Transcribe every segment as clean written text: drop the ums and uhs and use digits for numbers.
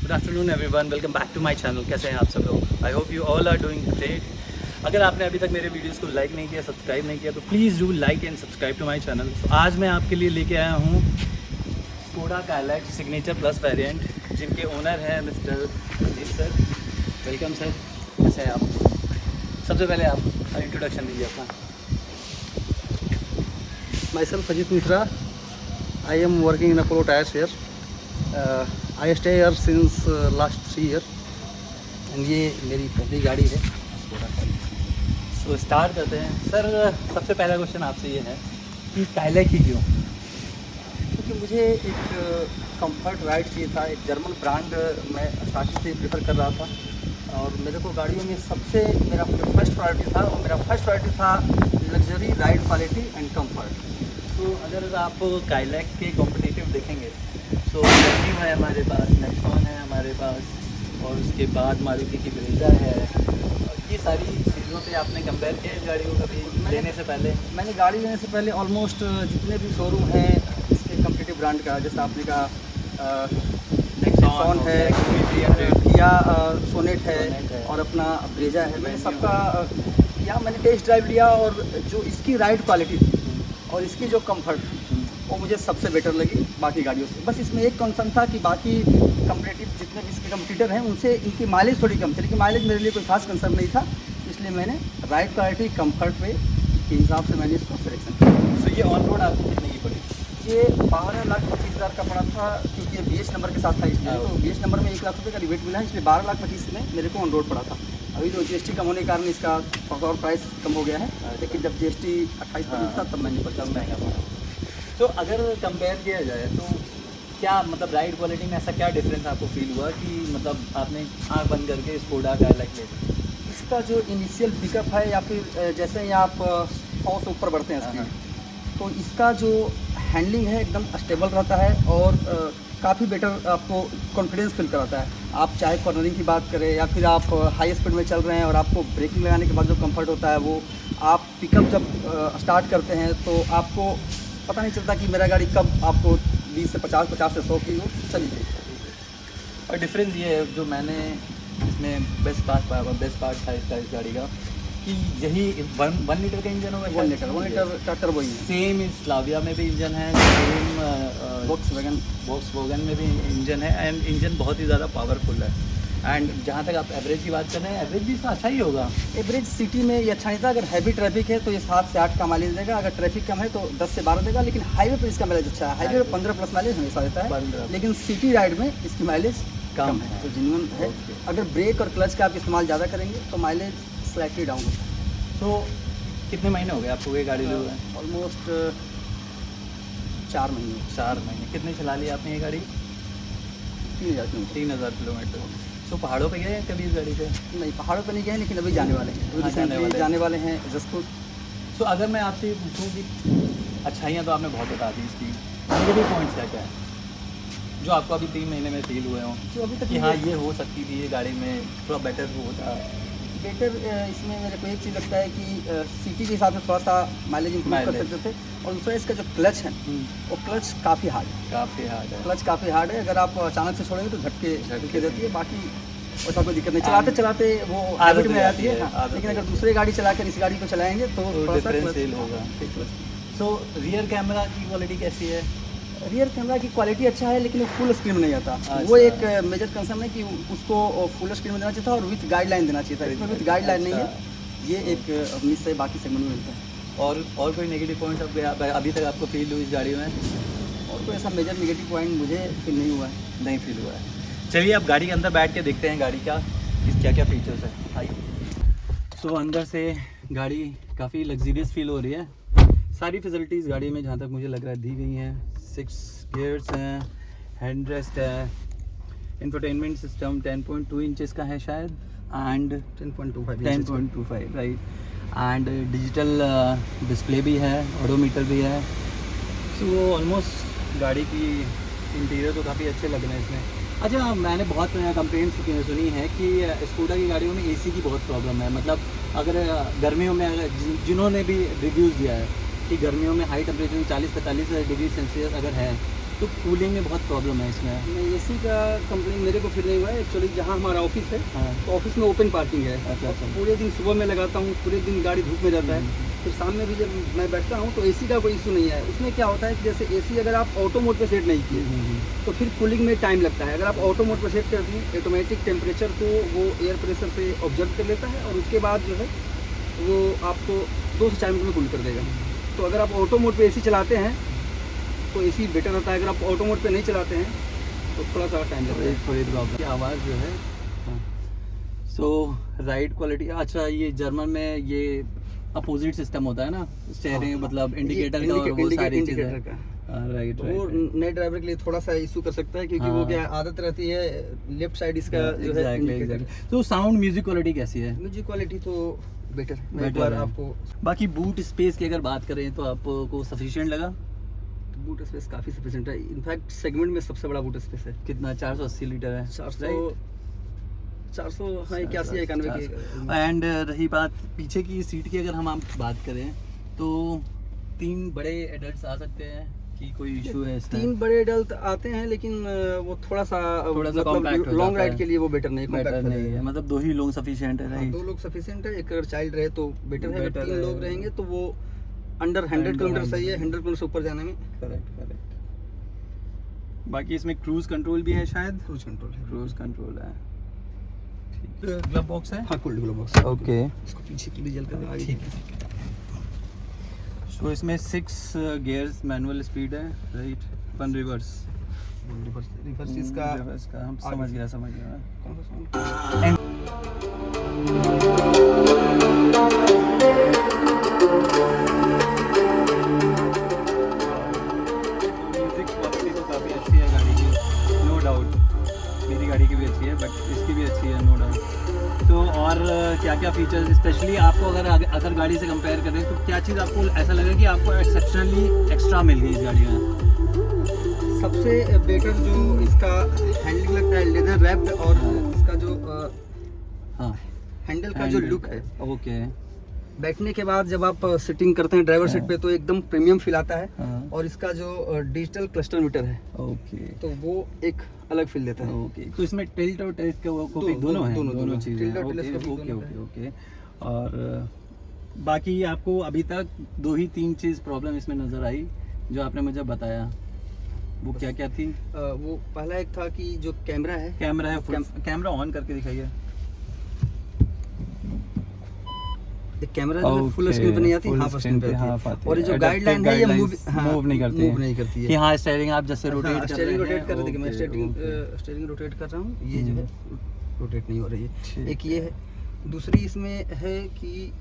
Good afternoon everyone, welcome back to my channel. कैसे हैं आप सब लोग? I hope you all are doing great. अगर आपने अभी तक मेरे वीडियोस को लाइक नहीं किया, सब्सक्राइब नहीं किया, तो please do like and subscribe to my channel. तो आज मैं आपके लिए लेके आया हूँ Skoda Kylaq signature plus variant, जिनके ओनर हैं mister Ajit sir. Welcome sir, कैसे हैं आप? सबसे पहले आप इंट्रोडक्शन दीजिए अपना। Myself Ajit Mishra. I am working in Apollo Tires here. I stay here since last 3 years. And ये मेरी पहली गाड़ी है स्कोडा काइलैक। सो स्टार्ट करते हैं सर। सबसे पहला क्वेश्चन आपसे ये है कि काइलैक ही क्यों? क्योंकि मुझे एक कंफर्ट राइड चाहिए था, एक जर्मन ब्रांड मैं स्टार्टिंग से प्रेफर कर रहा था। और मेरे को गाड़ियों में सबसे मेरा फर्स्ट प्रायोरिटी था, और मेरा फर्स्ट प्रायोरिटी था luxury, ride quality and comfort. तो अगर आप काइलैक के कॉम्पिटिटिव देखेंगे तो वेन्यू है हमारे पास, नेक्सॉन है हमारे पास, और उसके बाद मारुति की ब्रेजा है। और ये सारी चीज़ों से आपने कंपेयर किया इस गाड़ी को कभी लेने से पहले? मैंने गाड़ी लेने से पहले ऑलमोस्ट जितने भी शोरूम हैं इसके कम्पिटिटिव ब्रांड का, जैसे आपने कहा नेक्सॉन है, किया सोनेट है और अपना ब्रेजा है, मैंने सबका किया। मैंने टेस्ट ड्राइव लिया और जो इसकी राइड क्वालिटी थी और इसकी जो कंफर्ट थी वो मुझे सबसे बेटर लगी बाकी गाड़ियों से। बस इसमें एक कंसर्न था कि बाकी कंपेटिटिव जितने भी इसके कंपटीटर हैं उनसे इनकी माइलेज थोड़ी कम थी, लेकिन माइलेज मेरे लिए कोई खास कंसर्न नहीं था, इसलिए मैंने राइड क्वालिटी कंफर्ट पे के हिसाब से मैंने इसको सिलेक्शन किया। तो ये ऑन रोड आपको कितने की पड़ी? ये 12,25,000 का पड़ा था, क्योंकि ये BS नंबर के साथ था, इसलिए तो BS नंबर में 1 लाख रुपये का रिबेट मिला है, इसलिए 12,25,000 में मेरे को ऑन रोड पड़ा था। अभी तो GST कम होने के कारण इसका और प्राइस कम हो गया है, लेकिन जब GST 28% था तब मैंने 50 महंगा पड़ा। तो अगर कंपेयर किया जाए तो क्या मतलब राइड क्वालिटी में ऐसा क्या डिफरेंस आपको फील हुआ कि मतलब आपने आँख बंद करके स्कोडा काइलैक ले ली? इसका जो इनिशियल पिकअप है, या फिर जैसे ही आप 100 से ऊपर बढ़ते हैं स्पीड, तो इसका जो हैंडलिंग है एकदम स्टेबल रहता है और काफ़ी बेटर आपको कॉन्फिडेंस फील कराता है। आप चाहे कॉर्नरिंग की बात करें या फिर आप हाई स्पीड में चल रहे हैं और आपको ब्रेकिंग लगाने के बाद जो कंफर्ट होता है, वो आप पिकअप जब स्टार्ट करते हैं तो आपको पता नहीं चलता कि मेरा गाड़ी कब आपको 20 से 50, 50 से 100 की वो चली गई। और डिफरेंस ये है जो मैंने इसमें बेस्ट पार्ट था इसका, इस गाड़ी का, कि यही 1 लीटर का इंजन होगा। 1 लीटर का टर्बो ही है। सेम स्लाविया में भी इंजन है, सेम वोक्सवैगन में भी इंजन है, एंड इंजन बहुत ही ज़्यादा पावरफुल है। एंड जहाँ तक आप एवरेज की बात कर रहे हैं, एवरेज भी इसका अच्छा ही होगा। एवरेज सिटी में ये अच्छा नहीं था। अगर हैवी ट्रैफिक है तो ये 7 से 8 का माइलेज देगा, अगर ट्रैफिक कम है तो 10 से 12 देगा, लेकिन हाईवे पर इसका माइलेज अच्छा है। हाईवे पर 15 प्लस माइलेज हमेशा देता है, लेकिन सिटी राइड में इसकी माइलेज कम है, तो जेन्युइन है। अगर ब्रेक और क्लच का आप इस्तेमाल ज़्यादा करेंगे तो माइलेज स्लाइटली डाउन होता है। तो कितने महीने हो गए आपको ये गाड़ी लिए? ऑलमोस्ट 4 महीने। 4 महीने। कितने चला लिया आपने ये गाड़ी? 3,000 किलोमीटर। 3,000 किलोमीटर। तो पहाड़ों पे गए हैं कभी इस गाड़ी से? नहीं, पहाड़ों पर नहीं गए हैं, लेकिन अभी जाने वाले हैं, अभी रिसेंटली जाने वाले हैं जसपुर। तो अगर मैं आपसे ये पूछूँ कि अच्छाइयाँ तो आपने बहुत बता दी इसकी, नेगेटिव पॉइंट्स क्या क्या है जो आपको अभी 3 महीने में फील हुए हों जो अभी तक कि हाँ ये हो सकती थी, ये गाड़ी में थोड़ा बेटर होता? बेटर इसमें मेरे को एक चीज़ लगता है कि सिटी के हिसाब से थोड़ा सा माइलेज इंप्रूव कर सकते थे, और दूसरा इसका जो क्लच है वो क्लच काफ़ी हार्ड है। काफ़ी हार्ड है। क्लच काफ़ी हार्ड है, अगर आप अचानक से छोड़ेंगे तो झटके देती है, बाकी वैसा कोई दिक्कत नहीं। चलाते चलाते वो हैबिट में आती है, हाँ, लेकिन अगर दूसरी गाड़ी चलाकर इस गाड़ी को चलाएंगे तो थोड़ा सा डिफरेंशियल होगा। तो रियर कैमरा की क्वालिटी कैसी है? रियर कैमरा की क्वालिटी अच्छा है, लेकिन वो फुल स्क्रीन में नहीं आता। अच्छा। वो एक मेजर कंसर्न है कि उसको फुल स्क्रीन में देना चाहिए था और विथ गाइडलाइन देना चाहिए था। इसमें विथ गाइडलाइन नहीं है, ये एक मिस है, बाकी सेगमेंट में मिलता है। और कोई नेगेटिव पॉइंट्स अभी तक आपको फील हुई इस गाड़ी में? और कोई ऐसा मेजर नेगेटिव पॉइंट मुझे फील नहीं हुआ है। नहीं फील हुआ है। चलिए अब गाड़ी के अंदर बैठ के देखते हैं गाड़ी का क्या क्या फीचर्स है। आइए। सो अंदर से गाड़ी काफ़ी लग्जरियस फील हो रही है। सारी फैसिलिटीज़ गाड़ी में जहाँ तक मुझे लग रहा है दी गई हैं। 6 गियर्स हैं, हैंड रेस्ट है, इंफोटेनमेंट सिस्टम 10.2 इंचेस का है शायद, and 10.25 right, and digital display भी है, ओडोमीटर भी है। तो ऑलमोस्ट गाड़ी की इंटीरियर तो काफ़ी अच्छे लग रहे हैं इसमें। अच्छा, मैंने बहुत कंप्लेंट्स सुनी है कि स्कूटर की गाड़ियों में एसी की बहुत प्रॉब्लम है। मतलब अगर गर्मियों में, अगर जिन्होंने भी रिव्यूज़ दिया है कि गर्मियों में हाई टेम्परेचर 40-45 डिग्री सेल्सियस अगर है तो कूलिंग में बहुत प्रॉब्लम है इसमें। नहीं, एसी का कंप्लेन मेरे को फिर नहीं हुआ है। एक्चुअली जहाँ हमारा ऑफिस है, हाँ। तो ऑफिस में ओपन पार्किंग है। अच्छा, अच्छा। पूरे दिन सुबह में लगाता हूँ, पूरे दिन गाड़ी धूप में जाता है, फिर शाम में भी जब मैं बैठता हूँ तो एसी का कोई इशू नहीं है। उसमें क्या होता है कि जैसे एसी अगर आप ऑटो मोड पे सेट नहीं किए तो फिर कूलिंग में टाइम लगता है। अगर आप ऑटो मोड पर सेट कर दिए, ऑटोमेटिक टेम्परेचर को वो एयर प्रेशर से ऑब्जर्व कर लेता है और उसके बाद जो है वो आपको 2 से 4 मिनट में कूल कर देगा। तो अगर आप ऑटो मोड पे एसी चलाते हैं तो एसी बेटर होता है। अगर आप ऑटो मोड पे नहीं चलाते हैं तो थोड़ा सा टाइम लगता है। थोड़ी प्रॉब्लम की आवाज़ जो है। सो राइड क्वालिटी, अच्छा ये जर्मन में ये अपोजिट सिस्टम होता है ना, स्टीयरिंग मतलब इंडिकेटर का और वो सारी चीज़ें। इंडिकेटर का राइट वो नए ड्राइवर के लिए थोड़ा सा इशू कर सकता है, क्योंकि वो क्या आदत रहती है लेफ्ट साइड इसका जो है इंडिकेटर। तो साउंड म्यूजिक क्वालिटी कैसी है? म्यूजिक क्वालिटी तो बेटर बेटर है। आपको। बाकी बूट स्पेस की अगर बात करें तो आपको सफिशिएंट लगा? बूट स्पेस काफ़ी सफिशिएंट है। इनफैक्ट सेगमेंट में सबसे बड़ा बूट स्पेस है। कितना? 480 लीटर है। 400 हाँ 81 या 91 की। एंड रही बात पीछे की सीट की, अगर हम बात करें तो 3 बड़े एडल्ट्स आ सकते हैं कि कोई इशू है इसमें? 3 बड़े एडल्ट आते हैं, लेकिन वो थोड़ा सा compact हो लॉन्ग जाता राइड है। के लिए वो बेटर नहीं, बेटर compact हो नहीं है, जाएगा। मतलब 2 ही लोग सफिशिएंट है, हाँ, राइट? 2 लोग सफिशिएंट है। एक अगर चाइल्ड रहे तो बेटर है, अगर Better 3 है। लोग रहेंगे तो वो अंडर 100 किलोमीटर सही है। 100 किलोमीटर से ऊपर जाने में करेक्ट। बाकी इसमें क्रूज कंट्रोल भी है शायद? क्रूज कंट्रोल है। क्रूज कंट्रोल है, ठीक। ग्लव बॉक्स है? हाँ, कूल्ड ग्लो बॉक्स। ओके, इसको पीछे की डीजल कर आगे। ठीक है। तो इसमें 6 गियर्स मैनुअल स्पीड है, राइट? 1 रिवर्स। रिवर्स इसका रिवर्स का हम आगे। समझ गया। कौन सा sound? म्यूजिक क्वालिटी तो काफ़ी अच्छी है गाड़ी की, नो डाउट। मेरी गाड़ी की भी अच्छी है, बट इसकी भी अच्छी है, नो डाउट। तो और क्या क्या फीचर्स, स्पेशली आपको अगर गाड़ी से कंपेयर करें तो क्या चीज़ आपको ऐसा लगे कि आपको एक्सेप्शनली एक्स्ट्रा मिल गई इस गाड़ी में? सबसे बेटर जो इसका हैंडलिंग लगता है, लेदर रैप्ड, और इसका जो हाँ, हैंडल का जो लुक है। ओके। बैठने के बाद जब आप सिटिंग करते हैं ड्राइवर सीट पे तो एकदम प्रीमियम फील आता है। हाँ। और इसका जो डिजिटल क्लस्टर मीटर है ओके तो वो एक अलग फील देता है। ओके। तो इसमें टिल्ट और टेलीस्कोपिक दोनों हैं? दोनों चीज़ें टिल्ट और ओके टेलीस्कोपिक ओके दोनों ओके ओके। और बाकी आपको अभी तक 2 ही 3 चीज़ प्रॉब्लम इसमें नज़र आई जो आपने मुझे बताया, वो क्या क्या थी? वो पहला एक था कि जो कैमरा है, कैमरा है, कैमरा ऑन करके दिखाइए। एक कैमरा जो है फुल स्क्रीन पे नहीं आती, हाफ स्क्रीन पे आती है। और ये जो गाइडलाइन है ये मूव नहीं करती है कि हाँ स्टीयरिंग आप जैसे रोटेट कर स्टीयरिंग रहे हैं। रोटेट कर रहे, देखिए मैं ओके। स्टीयरिंग रोटेट कर रहा हूँ, ये जो है रोटेट नहीं हो रही है। ठीक एक ये है। दूसरी इसमें है कि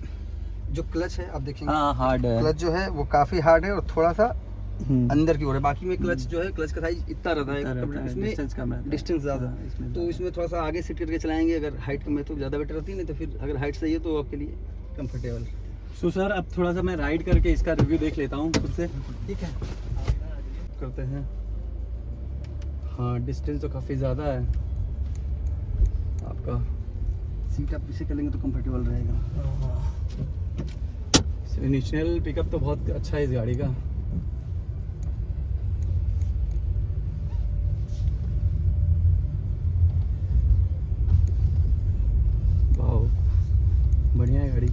जो क्लच है आप देखेंगे, हाँ हार्ड है, क्लच जो है वो काफी हार्ड है और थोड़ा सा अंदर की ओर है। बाकी में क्लच जो है, क्लच का साइज इतना रहता है, इसमें डिस्टेंस कम है, डिस्टेंस ज़्यादा है। इसमें तो इसमें थोड़ा सा आगे सीट करके चलाएंगे, अगर हाइट कम है तो ज़्यादा बेटर रहती है, नहीं तो फिर अगर हाइट सही है तो आपके लिए कंफर्टेबल। सो सर अब थोड़ा सा मैं राइड करके इसका रिव्यू देख लेता हूँ खुद से, ठीक है? करते हैं। हाँ डिस्टेंस तो काफ़ी ज़्यादा है आपका, सीट आप पीछे करेंगे तो कंफर्टेबल रहेगा। इनिशियल पिकअप तो बहुत अच्छा है इस गाड़ी का। वाओ, बढ़िया है गाड़ी।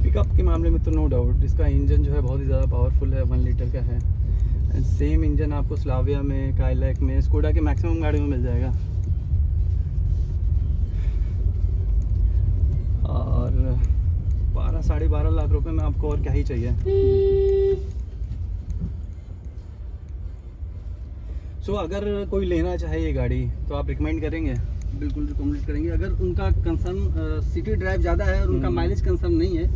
पिकअप के मामले में तो नो डाउट इसका इंजन जो है बहुत ही ज़्यादा पावरफुल है, 1 लीटर का है। सेम इंजन आपको स्लाविया में, काइलैक में, स्कोडा के मैक्सिमम गाड़ी में मिल जाएगा। और 12-12.5 लाख रुपए में आपको और क्या ही चाहिए। सो अगर कोई लेना चाहे ये गाड़ी तो आप रिकमेंड करेंगे? बिल्कुल रिकमेंड करेंगे। अगर उनका कंसर्न सिटी ड्राइव ज़्यादा है और उनका माइलेज कंसर्न नहीं है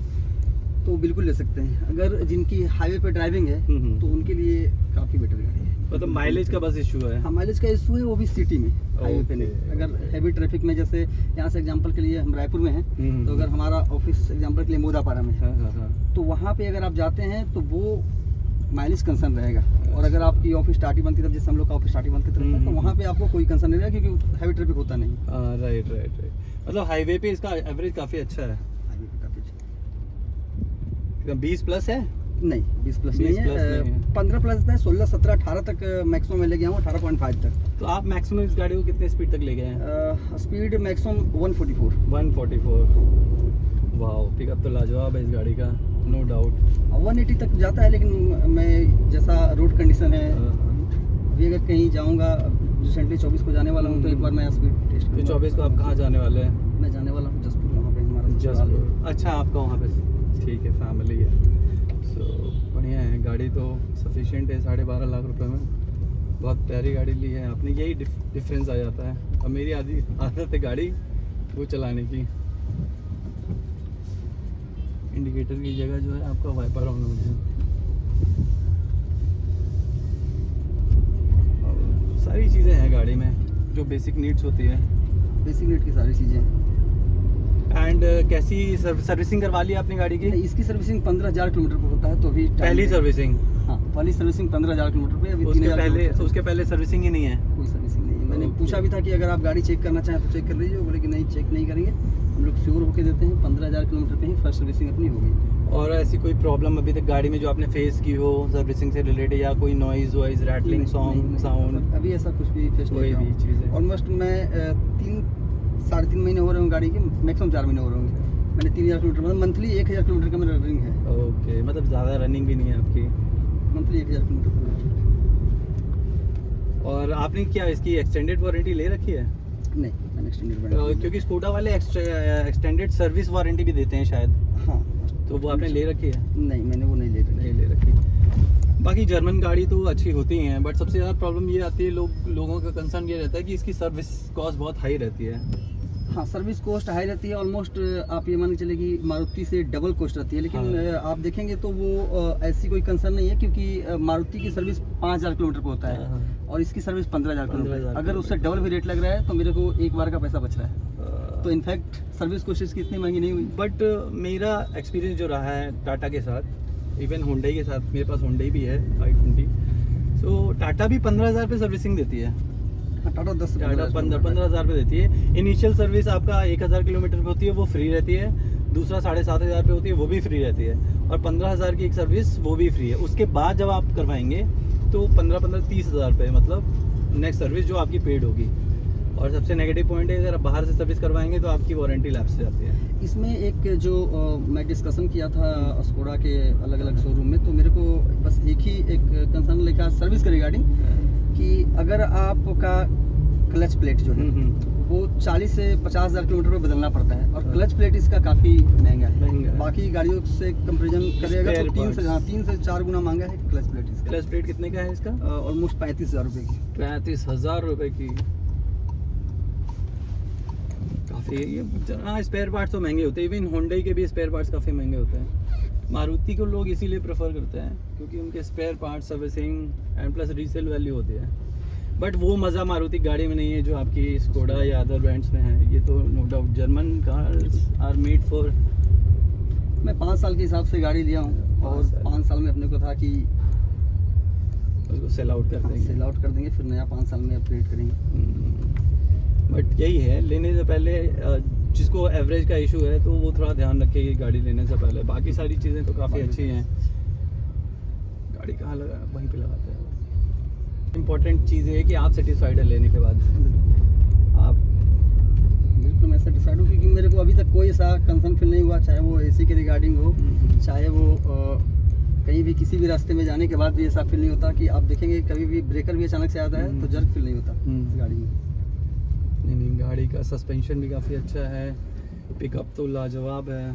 तो बिल्कुल ले सकते हैं। अगर जिनकी हाईवे पे ड्राइविंग है तो उनके लिए काफ़ी बेटर गाड़ी है। मतलब माइलेज का बस इशू है? हाँ माइलेज का इशू है, वो भी सिटी में, हाईवे पे नहीं। अगर हैवी ट्रैफिक में, जैसे यहाँ से एग्जांपल के लिए हम रायपुर में हैं, तो अगर हमारा ऑफिस एग्जांपल के लिए मोदापारा में है, तो वहाँ पे अगर आप जाते हैं तो वो माइलेज कंसर्न रहेगा। और अगर आपकी ऑफिस टाटी बंद की तरफ, जैसे हम लोग का ऑफिस टाटी बंद की तरफ है, तो वहाँ पे आपको कोई कंसर्न नहीं रहेगा क्योंकि हैवी ट्रैफिक होता नहीं। राइट। मतलब हाईवे पे इसका एवरेज काफ़ी अच्छा है, हाईवे पे काफ़ी अच्छा। 20 प्लस है? नहीं 20 प्लस 20 नहीं प्लस है, नहीं है। 15 प्लस है, 16 17 18 तक मैक्सिमम मैं ले गया हूँ, 18.5 तक। तो आप मैक्सिमम इस गाड़ी को कितने स्पीड तक ले गए हैं? Speed maximum 144। 144। वाह, पिकअप तो लाजवाब है इस गाड़ी का, नो डाउट। 180 तक जाता है, लेकिन मैं जैसा रोड कंडीशन है, अभी अगर कहीं जाऊँगा, रिसेंटली 24 को जाने वाला हूँ, तो एक बार मैं स्पीड टेस्ट तो 24 को आप कहाँ जाने वाले हैं? मैं जाने वाला हूँ जसपुर, वहाँ पे हमारा ससुराल है। जसपुर। अच्छा, आपका वहाँ पे ठीक है, फैमिली है। सो बढ़िया है, गाड़ी तो सफिशिएंट है 12.5 लाख रुपए में। बहुत प्यारी गाड़ी ली है आपने, यही डिफरेंस आ जाता है। अब मेरी आधी आदत है गाड़ी वो चलाने की। इंडिकेटर की जगह जो है आपका वाइपर ऑन हो गया। और सारी चीज़ें हैं गाड़ी में जो बेसिक नीड्स होती है। बेसिक नीड की सारी चीज़ें। एंड कैसी सर्विसिंग करवा ली आपने गाड़ी की? इसकी सर्विसिंग 15,000 किलोमीटर पे होता है, तो अभी पहली सर्विसिंग? हाँ, पहली सर्विसिंग 15,000 किलोमीटर पे, अभी उसके पहले सर्विसिंग ही नहीं है? कोई सर्विसिंग नहीं है। मैंने Okay. पूछा भी था कि अगर आप गाड़ी चेक करना चाहें तो चेक कर लीजिए, बोले कि नहीं चेक नहीं करेंगे, हम लोग श्योर होके देते हैं। 15,000 किलोमीटर पे ही फर्स्ट सर्विसिंग अपनी होगी। और ऐसी कोई प्रॉब्लम अभी तक गाड़ी में जो आपने फेस की हो सर्विसिंग से रिलेटेड, या कोई नॉइज वॉइज, रैटलिंग साउंड? अभी ऐसा कुछ भी फेस कोई भी चीज़ है? ऑलमोस्ट मैं 3-3.5 महीने हो रहे हैं गाड़ी के, मैक्सिमम 4 महीने हो रहे होंगे। मैंने 3,000 किलोमीटर, मतलब मंथली 1,000 किलोमीटर का मेरा रनिंग है। ओके, मतलब ज़्यादा रनिंग भी नहीं है आपकी? Monthly 1,000 kilometre. और आपने क्या इसकी एक्सटेंडेड वारंटी ले रखी है? नहीं, मैंने एक्सटेंडेड क्योंकि स्कूटा वाले एक्सटेंडेड सर्विस वारंटी भी देते हैं शायद, हाँ, तो वो आपने ले रखी है? नहीं, मैंने वो नहीं ले रखी। नहीं ले रखी। बाकी जर्मन गाड़ी तो अच्छी होती ही हैं, बट सबसे ज़्यादा प्रॉब्लम ये आती है, लोगों का कंसर्न ये रहता है कि इसकी सर्विस कॉस्ट बहुत हाई रहती है। हाँ, सर्विस कॉस्ट हाई रहती है, ऑलमोस्ट आप ये मान के चले कि मारुति से डबल कॉस्ट रहती है, लेकिन हाँ। आप देखेंगे तो वो ऐसी कोई कंसर्न नहीं है, क्योंकि मारुति की सर्विस 5,000 किलोमीटर पे होता है हाँ। और इसकी सर्विस 15,000 किलोमीटर। 15,000 अगर उससे डबल भी रेट लग रहा है तो मेरे को एक बार का पैसा बच रहा है, तो इनफैक्ट सर्विस कॉस्ट इसकी इतनी महंगी नहीं हुई। बट मेरा एक्सपीरियंस जो रहा है टाटा के साथ, इवन होंडई के साथ, मेरे पास होंडई भी है i20, सो टाटा भी 15,000 पे सर्विसिंग देती है। टाटा 10 से टाटा 15,000 पे देती है। इनिशियल सर्विस आपका 1,000 किलोमीटर पे होती है, वो फ्री रहती है। दूसरा 7,500 पे होती है, वो भी फ्री रहती है। और 15,000 की एक सर्विस वो भी फ्री है। उसके बाद जब आप करवाएंगे तो 30,000 पे, मतलब नेक्स्ट सर्विस जो आपकी पेड होगी। और सबसे नेगेटिव पॉइंट है, अगर आप बाहर से सर्विस करवाएंगे तो आपकी वारंटी लैप्स हो जाती है। इसमें एक जो मैं डिस्कशन किया था स्कोडा के अलग अलग शोरूम में, तो मेरे को बस एक ही कंसर्न लेकर सर्विस के रिगार्डिंग, कि अगर आपका क्लच प्लेट जो है वो 40 से 50,000 किलोमीटर पे बदलना पड़ता है, और क्लच प्लेट इसका काफ़ी महंगा है। बाकी गाड़ियों से कंपेरिजन करेगा तो 3 से 4 गुना महंगा है क्लच प्लेट इसका। क्लच प्लेट कितने का है इसका? ऑलमोस्ट 35,000 रुपये की। 35,000 रुपये की, काफ़ी। हाँ, स्पेयर पार्ट्स तो महंगे होते हैं। इवन होंडई के भी स्पेयर पार्ट्स काफ़ी महंगे होते हैं। मारुति को लोग इसीलिए प्रेफर करते हैं क्योंकि उनके spare part servicing and plus resale value होती है। बट वो मज़ा मारुति गाड़ी में नहीं है जो आपकी स्कोडा या अदर ब्रांड्स में है। ये तो no doubt, German cars are made for. मैं 5 साल के हिसाब से गाड़ी लिया हूँ, और 5 साल में अपने को था कि उसको सेल आउट कर देंगे, फिर नया 5 साल में अपग्रेड करेंगे। बट यही है, लेने से पहले जिसको एवरेज का इशू है तो वो थोड़ा ध्यान रखेगी गाड़ी लेने से पहले। बाकी सारी चीज़ें तो काफ़ी अच्छी हैं। गाड़ी कहाँ लगा, वहीं पे लगाते हैं। इम्पोर्टेंट चीज़ है कि आप सेटिस्फाइड है लेने के बाद। आप बिल्कुल मैं सेटिस्फाइड हूँ, क्योंकि मेरे को अभी तक कोई ऐसा कंसर्न फील नहीं हुआ, चाहे वो एसी के रिगार्डिंग हो, चाहे वो कहीं भी किसी भी रास्ते में जाने के बाद भी ऐसा फील नहीं होता कि आप देखेंगे कभी भी ब्रेकर भी अचानक से आता है तो जर्क फील नहीं होता इस गाड़ी में। नहीं, गाड़ी का सस्पेंशन भी काफ़ी अच्छा है। पिकअप तो लाजवाब है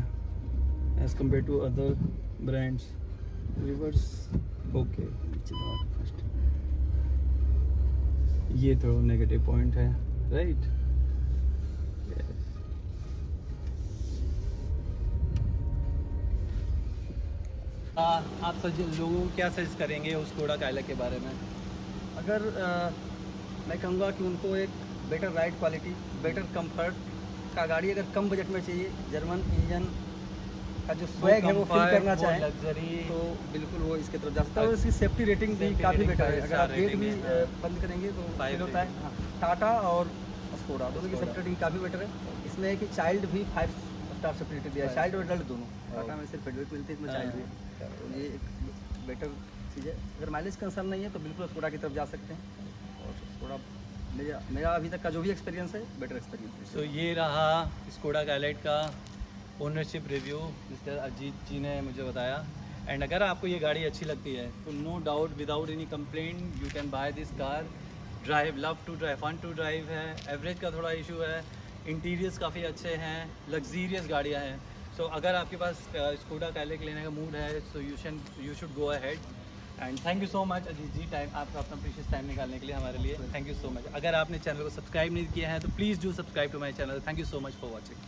as compare to other brands. Reverse okay, ये तो नेगेटिव पॉइंट है, राइट? आप लोगों को क्या सजेस्ट करेंगे उस स्कोडा काइलैक के बारे में? अगर मैं कहूँगा कि उनको एक better ride quality, better comfort का गाड़ी अगर कम बजट में चाहिए, जर्मन इंजन का जो स्वैग है वो फील करना चाहे, लग्जरी, तो बिल्कुल वो इसके तरफ जा सकता है। और इसकी सेफ्टी रेटिंग भी काफ़ी बेटर है। अगर आप गेट भी बंद करेंगे तो फील होता है। हाँ, टाटा और स्कोडा दोनों की सेफ्टी रेटिंग काफ़ी बेटर है। इसमें है कि चाइल्ड भी 5 स्टार सेफ्टी रेटिंग दिया है, चाइल्ड और एडल्ट दोनों। टाटा में सिर्फ एडल्ट मिलते हैं, इसमें चाइल्ड भी है। तो ये एक बेटर चीज़ है। अगर माइलेज कंसर्न नहीं है तो बिल्कुल स्कोडा की तरफ जा सकते हैं। और स्कोडा मेरा अभी तक का जो भी एक्सपीरियंस है बेटर एक्सपीरियंस है। तो ये रहा स्कोडा काइलाइट का ओनरशिप रिव्यू मिस्टर अजीत जी ने मुझे बताया। एंड अगर आपको ये गाड़ी अच्छी लगती है तो no doubt without any complaint you can buy this car. Drive love to drive, fun to drive है, एवरेज का थोड़ा इशू है, इंटीरियर्स काफ़ी अच्छे हैं, लग्जीरियस गाड़ियाँ हैं। सो अगर आपके पास स्कोडा काइलाइट लेने का मूड है so you should go ahead. And thank you so much Ajit ji time आपका अपना प्रीशियस टाइम निकालने के लिए हमारे लिए। Thank you so much. अगर आपने चैनल को सब्सक्राइब नहीं किया है तो please do subscribe to my channel. Thank you so much for watching.